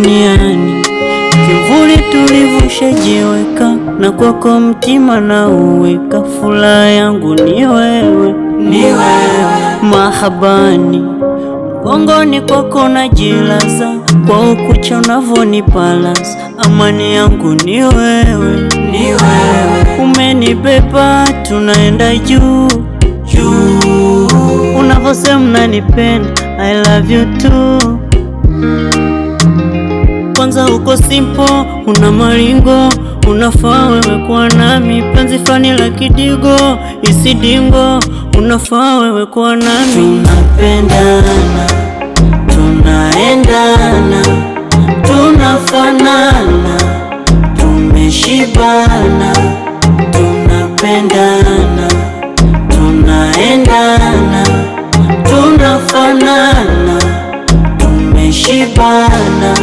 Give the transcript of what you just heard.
duniani, kivuli tulivyoshajiweka, na kwako mtima na uweka, furaha yangu ni wewe, ni wewe. Mahabani mgongoni kwako najilaza, kwa ukucha unavyonipalaza, amani yangu ni wewe, ni wewe. Umenibeba tunaenda juu juu, unavyosema unanipenda, I love you too. Kwanza uko simple, una maringo, unafaa wewe kuwa nami, penzi fani la kidigo, isidingo, unafaa wewe kuwa nami. Tunapendana, tunaendana, tunafanana, tumeshibana. Tunapendana, tunaendana, tunafanana, tumeshibana.